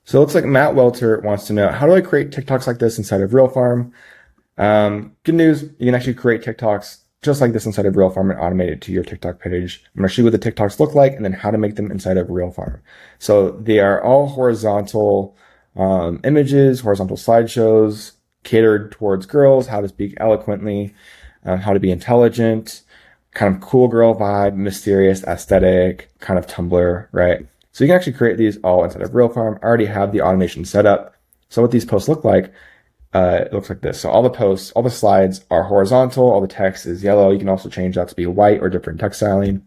So it looks like Matt Welter wants to know, how do I create TikToks like this inside of ReelFarm? Good news, you can actually create TikToks just like this inside of ReelFarm and automate it to your TikTok page. I'm going to show you what the TikToks look like and then how to make them inside of ReelFarm. So they are all horizontal images, horizontal slideshows catered towards girls, how to speak eloquently, how to be intelligent, kind of cool girl vibe, mysterious aesthetic, kind of Tumblr, right? So you can actually create these all inside of ReelFarm. I already have the automation set up. So what these posts look like, it looks like this. So all the posts, all the slides are horizontal. All the text is yellow. You can also change that to be white or different text styling.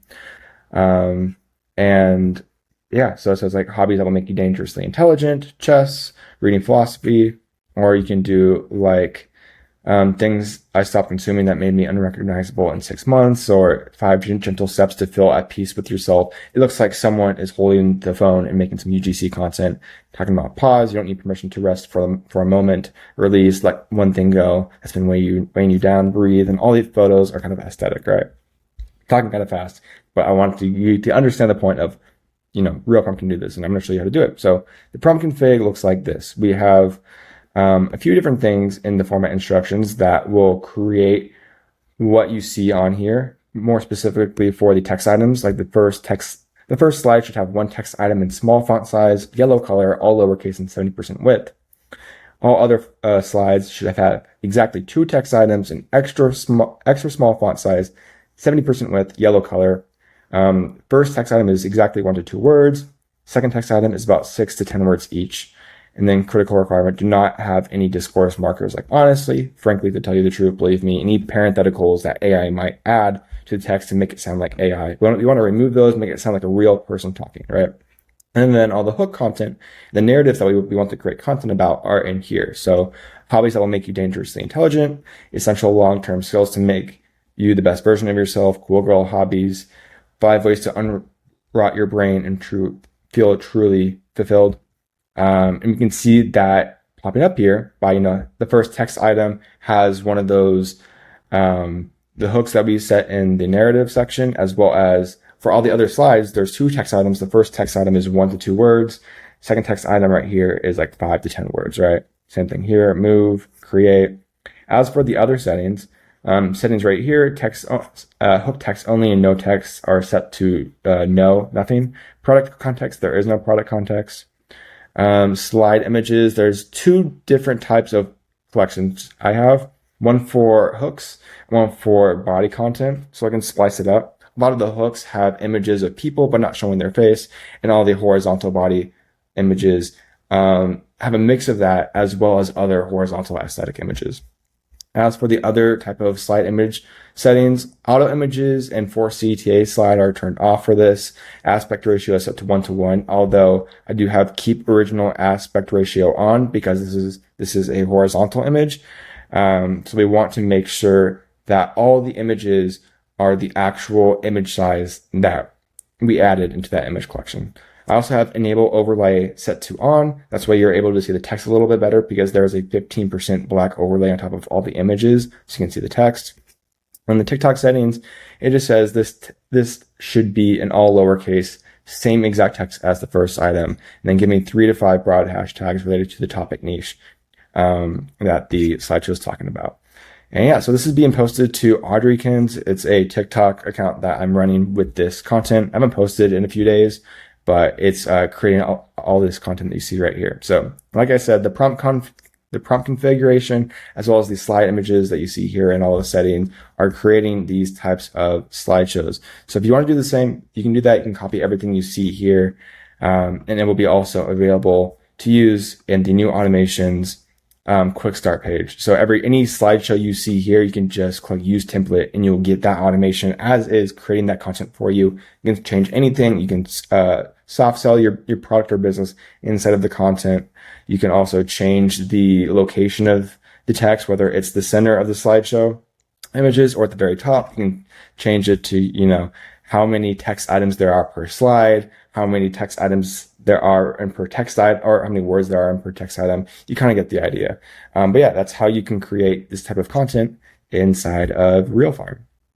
And yeah, so it says like hobbies that will make you dangerously intelligent, chess, reading philosophy, or you can do like things I stopped consuming that made me unrecognizable in 6 months, or 5 gentle steps to feel at peace with yourself. It looks like someone is holding the phone and making some UGC content, talking about pause. You don't need permission to rest for a moment. Release, let one thing go that's been weighing you down. Breathe. And all these photos are kind of aesthetic, right? Talking kind of fast, but I want you to understand the point of, ReelFarm can do this, and I'm going to show you how to do it. So the prompt config looks like this. We have a few different things in the format instructions that will create what you see on here. More specifically for the text items, like the first slide should have one text item in small font size, yellow color, all lowercase, and 70% width. All other slides should have had exactly 2 text items in extra small font size, 70% width, yellow color. First text item is exactly 1 to 2 words. Second text item is about 6 to 10 words each. And then critical requirement, do not have any discourse markers like honestly, frankly, to tell you the truth, believe me, any parentheticals that AI might add to the text to make it sound like AI. We want to remove those, make it sound like a real person talking, right? And then all the hook content, the narratives that we want to create content about are in here. So hobbies that will make you dangerously intelligent, essential long-term skills to make you the best version of yourself, cool girl hobbies, 5 ways to unrot your brain and feel truly fulfilled. And you can see that popping up here by, the first text item has one of those, the hooks that we set in the narrative section, as well as for all the other slides, there's 2 text items. The first text item is 1 to 2 words. Second text item right here is like 5 to 10 words, right? Same thing here, move, create. As for the other settings right here, text, hook text only and no text are set to, no, nothing. Product context, there is no product context. Slide images, there's 2 different types of collections I have. One for hooks, one for body content, so I can splice it up. A lot of the hooks have images of people but not showing their face, and all the horizontal body images have a mix of that, as well as other horizontal aesthetic images. As for the other type of slide image settings, auto images and 4CTA slide are turned off for this. Aspect ratio is set to 1:1, although I do have keep original aspect ratio on because this is a horizontal image. So we want to make sure that all the images are the actual image size that we added into that image collection. I also have enable overlay set to on. That's why you're able to see the text a little bit better because there's a 15% black overlay on top of all the images, so you can see the text. On the TikTok settings, it just says this should be in all lowercase, same exact text as the first item, and then give me 3 to 5 broad hashtags related to the topic niche that the slideshow is talking about. And yeah, so this is being posted to Audreykins. It's a TikTok account that I'm running with this content. I haven't posted in a few days, but it's creating all this content that you see right here. So like I said, the prompt configuration, as well as the slide images that you see here and all the settings are creating these types of slideshows. So if you want to do the same, you can do that. You can copy everything you see here. And it will be also available to use in the new automations quick start page. So any slideshow you see here, you can just click use template and you'll get that automation as is, creating that content for you. You can change anything. You can soft sell your product or business inside of the content. You can also change the location of the text, whether it's the center of the slideshow images or at the very top. You can change it to, how many text items there are per slide, how many text items there are in per text item, or how many words there are in per text item. You kind of get the idea. But yeah, that's how you can create this type of content inside of ReelFarm.